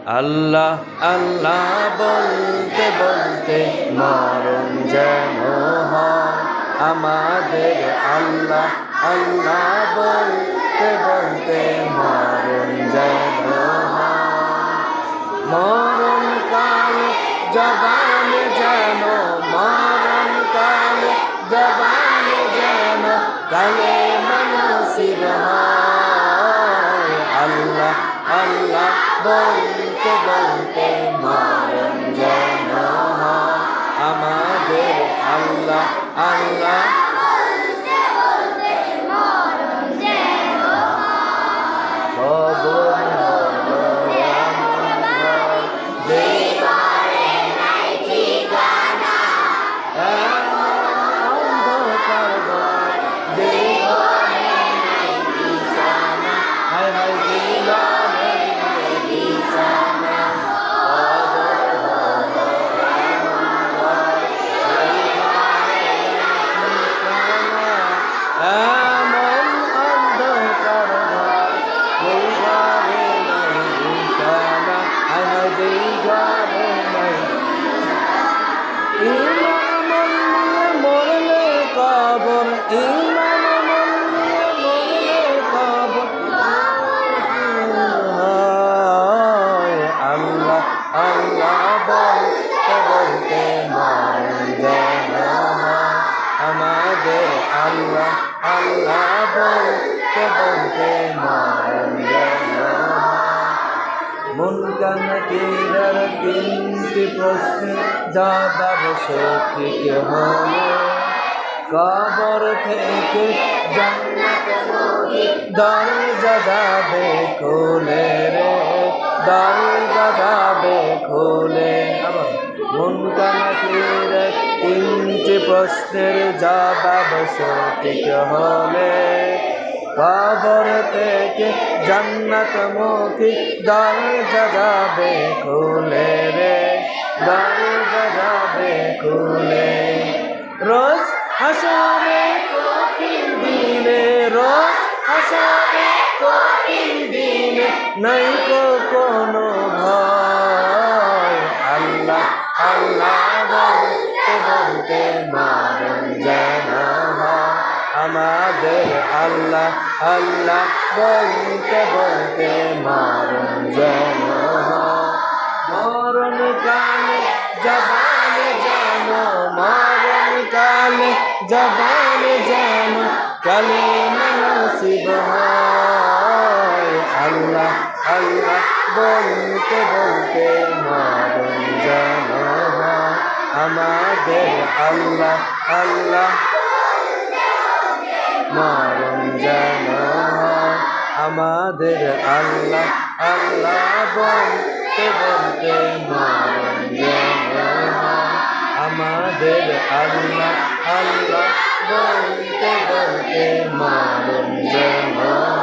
আল্লাহ আল্লাহ বলতে বলতে মরণ যেন হয় আমাদের। আল্লাহ আল্লাহ বলতে বলতে মরণ যেন হয়। মরণ কালে জবানে যেন, মরণ কালে জবানে যেন কালেমা নসিব হয়। আল্লাহ আল্লাহ বলতে বলতে মরণ যেন হয় আমাদের। আল্লাহ আল্লাহ বলতে বলতে মরণ যেন হয়। খবর হলো এমন হয় যে ঘরে নাই ঠিকানা, অন্ধকার ঘর, যে ঘরে নাই বিছানা, হায় হায় যে ঘরে নাই বিছানা। খবর হলো এমন হয় যে ঘরে নাই ঠিকানা, এমন অন্ধকার ঘর, যে ঘরে নাই বিছানা, হায় হায় যে ঘরে নাই। ইমান আমল নিয়ে মরলে কবর, ইমান আমল নিয়ে মরলে কবর হয়। আল্লাহ আল্লাহ বলতে বলতে মরণ যেন হয় আমাদের। আল্লাহ আল্লাহ বলতে বলতে মরণ যেন হয়। মন কান কিরার তিনটি প্রশ্নের জবাব সঠিক হলে কবর থেকে জান্নাতের দরজা যাবে খুলে রে, দরজা যাবে খুলে। আবার মন কান কিরার তিনটি প্রশ্নের জবাব সঠিক হলে কবর থেকে জান্নাতমুখী দরজা যাবে খুলে রে, দরজা যাবে খুলে। রোজ হাসরে কঠিন দিনে, রোজ হাসরে কঠিন দিনে নাই কোনো ভয়। আল্লাহ আল্লাহ বলতে বলতে মরণ যেন হয় আমাদের। আল্লাহ আল্লাহ বলতে বলতে মরণ যেন হয়। মরণ কালে জবানে যেন, মরণ কালে জবানে যেন কালেমা নসিব হয়। আল্লাহ আল্লাহ বলতে বলতে মরণ যেন হয় আমাদের। আল্লাহ আল্লাহ মরণ যেন হয় আমাদের। আল্লাহ আল্লাহ বলতে বলতে মরণ যেন হয় আমাদের। আল্লাহ আল্লাহ বলতে বলতে মরণ যেন হয়।